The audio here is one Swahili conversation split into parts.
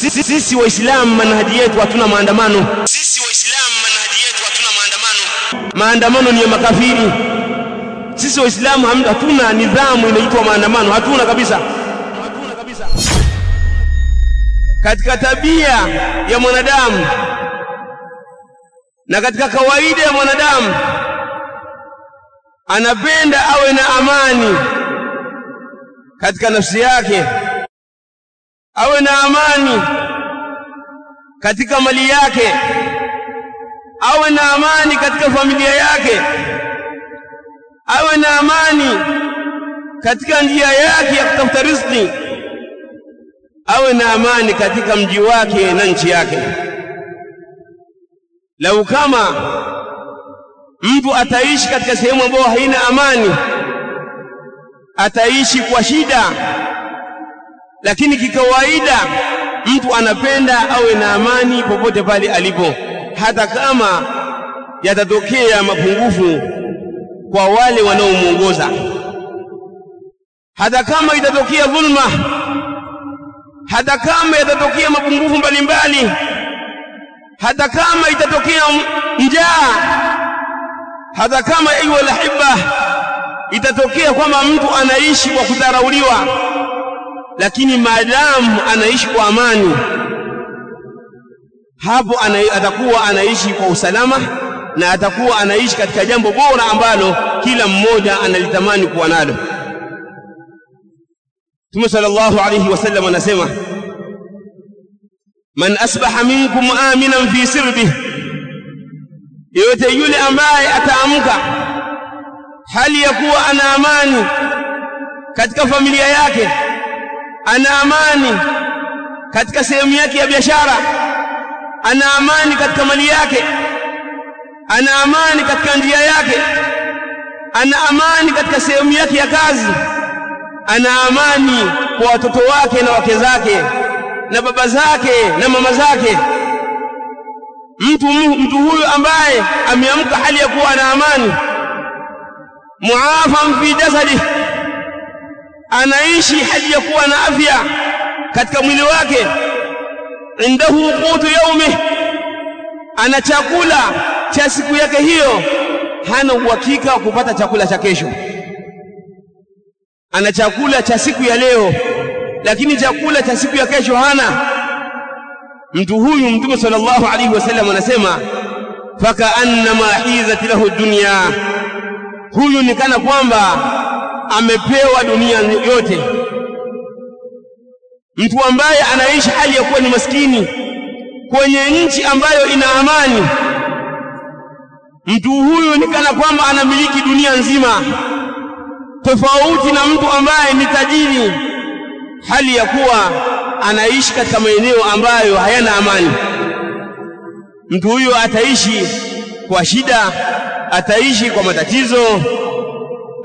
Sisi Waislamu manhaji yetu hatuna maandamano. Maandamano ni ya makafiri. Sisi Waislamu hatuna nidhamu inaitwa maandamano, hatuna kabisa. Katika tabia ya mwanadamu na katika kawaida ya mwanadamu, anapenda awe na amani katika nafsi yake, awe na amani katika mali yake, awe na amani katika familia yake, awe na amani katika njia yake ya kutafuta riziki, awe na amani katika mji wake na nchi yake. Lau kama mtu ataishi katika sehemu ambayo haina amani, ataishi kwa shida. Lakini kikawaida mtu anapenda awe na amani popote pale alipo, hata kama yatatokea mapungufu kwa wale wanaomuongoza, hata kama itatokea dhulma, hata kama yatatokea mapungufu mbalimbali, hata kama itatokea njaa, hata kama aiwa lahibba itatokea kwamba mtu anaishi kwa kudharauliwa, lakini maadamu anaishi kwa amani, hapo atakuwa anaishi kwa usalama na atakuwa anaishi katika jambo bora ambalo kila mmoja analitamani kuwa nalo. Mtume sallallahu alayhi wasallam anasema, man asbaha minkum aminan fi sirbihi, yote yule ambaye ataamka hali ya kuwa ana amani katika familia yake, ana amani katika sehemu yake ya biashara, ana amani katika mali yake, ana amani katika njia yake, ana amani katika sehemu yake ya kazi, ana amani kwa watoto wake na wake zake na baba zake na mama zake. Mtu huyu ambaye ameamka hali ya kuwa na amani, muafan fi jasadi, anaishi hali ya kuwa na afya katika mwili wake, indahu qutu yaumi, ana chakula cha siku yake hiyo, hana uhakika wa kupata chakula cha kesho. Ana chakula cha siku ya leo, lakini chakula cha siku ya kesho hana. Mtu huyu Mtume sallallahu alaihi wasallam anasema, fakaannama hizat lahu dunya, huyu ni kana kwamba amepewa dunia yote. Mtu ambaye anaishi hali ya kuwa ni maskini kwenye nchi ambayo ina amani, mtu huyu ni kana kwamba anamiliki dunia nzima, tofauti na mtu ambaye ni tajiri hali ya kuwa anaishi katika maeneo ambayo hayana amani. Mtu huyo ataishi kwa shida, ataishi kwa matatizo,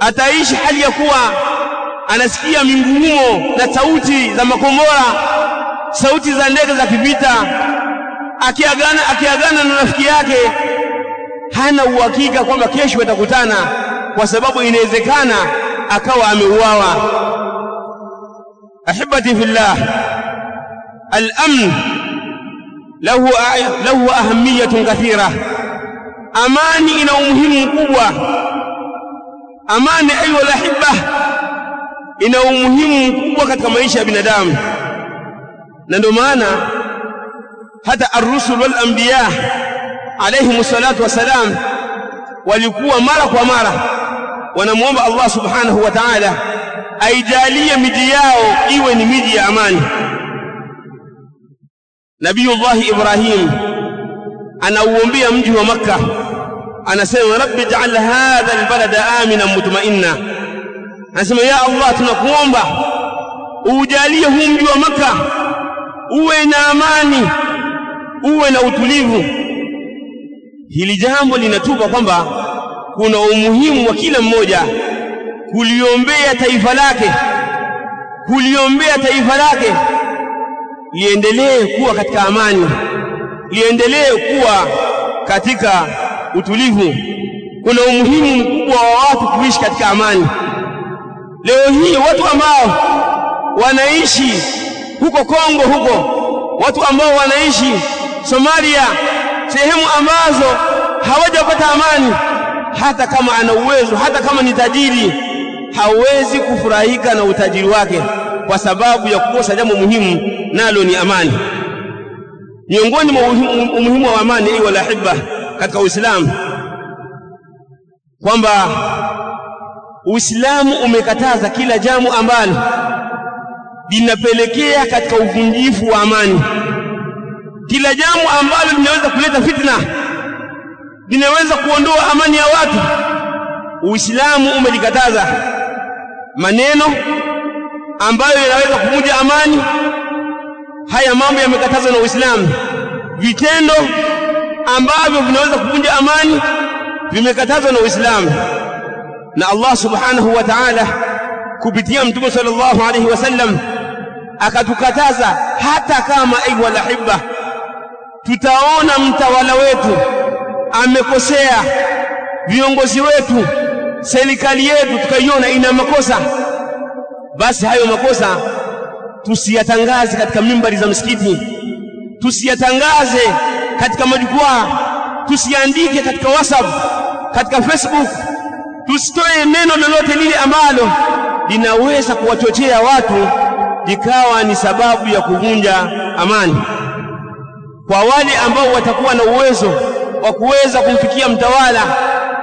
ataishi hali ya kuwa anasikia mingurumo na sauti za makombora, sauti za ndege za kivita, akiagana na rafiki yake, hana uhakika kwamba kesho atakutana, kwa sababu inawezekana akawa ameuawa. Ahibati fillah, al-amn lahu ahamiyatun kathira. Amani ina umuhimu mkubwa. Amani ayu lahibba ina umuhimu mkubwa katika maisha ya binadamu, na ndio maana hata ar-rusul wal anbiya alayhi salatu wasalam walikuwa mara kwa mara wanamuomba Allah subhanahu wa ta'ala aijalie miji yao iwe ni miji ya amani. Nabiyullah Ibrahim anauombea mji wa Makka, anasema rabbi ij'al hadha albalada aminan mutma'inna, anasema ya Allah, tunakuomba ujalie huu mji wa Makka uwe na amani, uwe na utulivu. Hili jambo linatupa kwamba kuna umuhimu wa kila mmoja kuliombea taifa lake, liendelee kuwa katika amani, liendelee kuwa katika utulivu. Kuna umuhimu mkubwa wa watu kuishi katika amani. Leo hii watu ambao wanaishi huko Kongo, huko watu ambao wanaishi Somalia, sehemu ambazo hawajapata amani, hata kama ana uwezo, hata kama ni tajiri, hawezi kufurahika na utajiri wake kwa sababu ya kukosa jambo muhimu, nalo ni amani. Miongoni mwa umuhimu wa amani ni wala hibba katika Uislamu, kwamba Uislamu umekataza kila jambo ambalo linapelekea katika uvunjifu wa amani. Kila jambo ambalo linaweza kuleta fitna, linaweza kuondoa amani ya watu, Uislamu umelikataza. Maneno ambayo yanaweza kuvunja amani, haya mambo yamekatazwa na Uislamu. Vitendo ambavyo vinaweza kuvunja amani vimekatazwa na Uislamu. Na Allah subhanahu wa ta'ala kupitia Mtume sallallahu alayhi wasallam akatukataza, hata kama ayyuhal ahibba tutaona mtawala wetu amekosea, viongozi wetu, serikali yetu tukaiona ina makosa, basi hayo makosa tusiyatangaze katika mimbari za msikiti, tusiyatangaze katika majukwaa, tusiandike katika WhatsApp, katika Facebook, tusitoe neno lolote lile ambalo linaweza kuwachochea watu likawa ni sababu ya kuvunja amani. Kwa wale ambao watakuwa na uwezo wa kuweza kumfikia mtawala,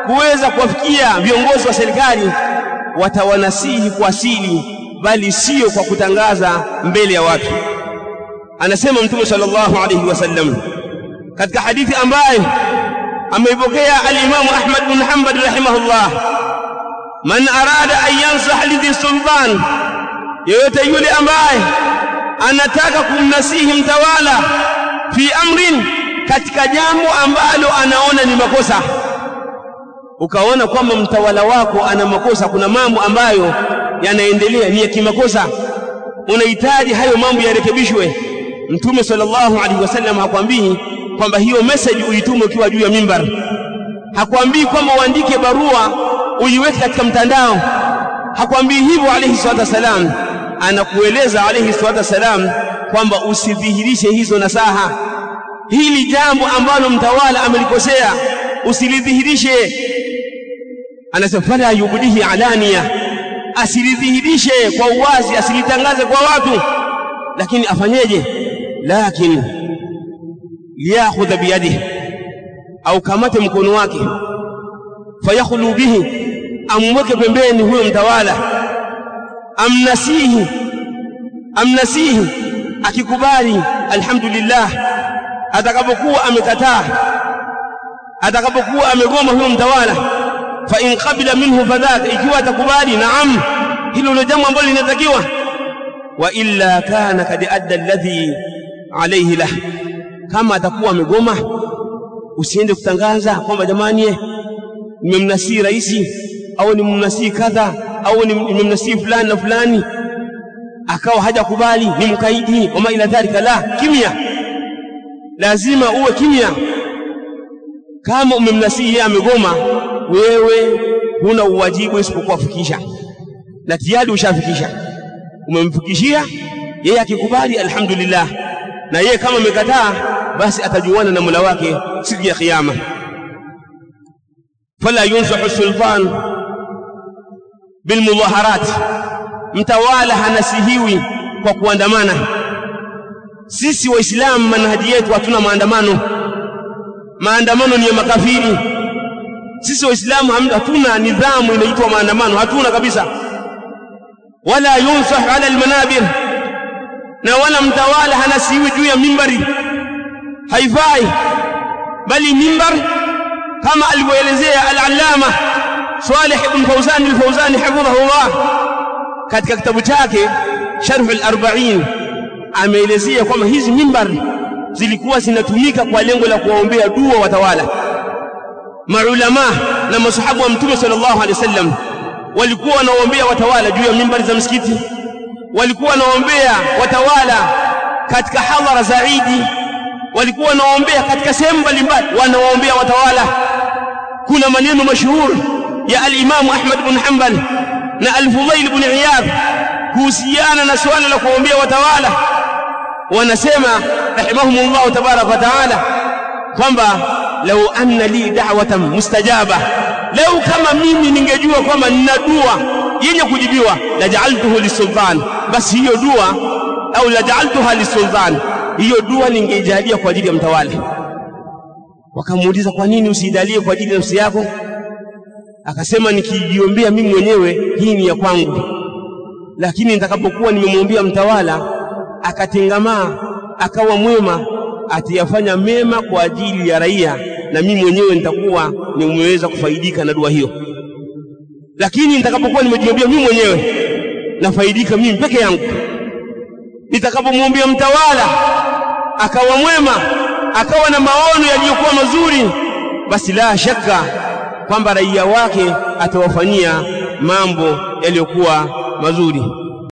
kuweza kuwafikia viongozi wa serikali, watawanasihi kwa siri, bali sio kwa kutangaza mbele ya watu. Anasema Mtume sallallahu alayhi wasallam katika hadithi ambayo ameipokea al-Imam Ahmad bin Hanbal rahimahullah, man arada an yansah lidhi sultan, yoyote yule ambaye anataka kumnasihi mtawala fi amrin, katika jambo ambalo anaona ni makosa, ukaona kwamba mtawala wako ana makosa, kuna mambo ambayo yanaendelea ni ya kimakosa, unahitaji hayo mambo yarekebishwe, Mtume sallallahu alaihi wasallam hakwambii kwamba hiyo message uitume ukiwa juu ya mimbar, hakwambii kwamba uandike barua uiweke katika mtandao, hakwambii hivyo alayhi salatu wasalam. Anakueleza alayhi salatu wasalam kwamba usidhihirishe hizo nasaha. Hili jambo ambalo mtawala amelikosea usilidhihirishe. Anasema fala yubdihi alania, asilidhihirishe kwa uwazi, asilitangaze kwa watu, lakini afanyeje? Lakini liyakhudha biyadihi, au kamate mkono wake, fayakhlu bihi, amweke pembeni huyo mtawala, amnasihi, akikubali alhamdulillah, atakapokuwa amekataa, atakapokuwa amegoma huyo mtawala, fa in qabila minhu fadhaka, ikiwa atakubali, naam, hilo ndio jambo ambalo linatakiwa, wa illa kana kad adda alladhi alayhi lah, kama atakuwa amegoma, usiende kutangaza kwamba jamani nimemnasihi rais, au nimemnasihi kadha, au nimemnasihi fulani na fulani, akawa hajakubali, ni mkaidi wama ila dhalika. La, kimya, lazima uwe kimya. Kama umemnasihi yeye amegoma, wewe huna uwajibu isipokuwa kufikisha, na tayari ushafikisha, umemfikishia yeye. Akikubali alhamdulillah, na yeye kama amekataa, basi atajuana na Mola wake siku ya kiyama. Fala yunsahu sultan bilmudaharat, mtawala hanasihiwi kwa kuandamana. Sisi waislamu manhaji yetu hatuna maandamano. Maandamano ni ya makafiri. Sisi waislamu hatuna nidhamu inaitwa maandamano, hatuna kabisa. Wala yunsahu ala almanabir, na wala mtawala hanasihiwi juu ya mimbari, haifai. Bali mimbar kama alivyoelezea al-allama Salih ibn Fawzan al-Fawzani hafidhahullah katika kitabu chake Sharh al-40, ameelezea kwamba hizi mimbar zilikuwa zinatumika kwa lengo la kuwaombea dua watawala. Maulama na masahaba wa Mtume sallallahu alaihi wasallam walikuwa wanaombea watawala juu ya mimbari za msikiti, walikuwa wanaombea watawala katika hadhara za Eid, walikuwa wanaombea katika sehemu mbalimbali, wanaombea watawala. Kuna maneno mashuhuri ya al-Imam Ahmad bin Hanbal na al-Fudayl bin Iyad kuhusiana na swala la kuombea watawala. wanasema rahimahumullah tabaraka wa taala kwamba law anna li da'watan mustajaba, lau kama mimi ningejua kwamba nina dua yenye kujibiwa, la ja'altuhu lisultan, basi hiyo dua au la ja'altuha lisultan, hiyo dua ningeijalia kwa ajili ya mtawala. Wakamuuliza, kwa nini usijalie kwa ajili ya nafsi yako? Akasema, nikijiombea mimi mwenyewe hii ni ya kwangu, lakini nitakapokuwa nimemwombea mtawala akatengamaa akawa mwema, atiyafanya mema kwa ajili ya raia, na mimi mwenyewe nitakuwa nimeweza kufaidika na dua hiyo. Lakini nitakapokuwa nimejiombea mimi mwenyewe nafaidika mimi peke yangu. Nitakapomwombea mtawala akawa mwema, akawa na maono yaliyokuwa mazuri, basi la shaka kwamba raia wake atawafanyia mambo yaliyokuwa mazuri.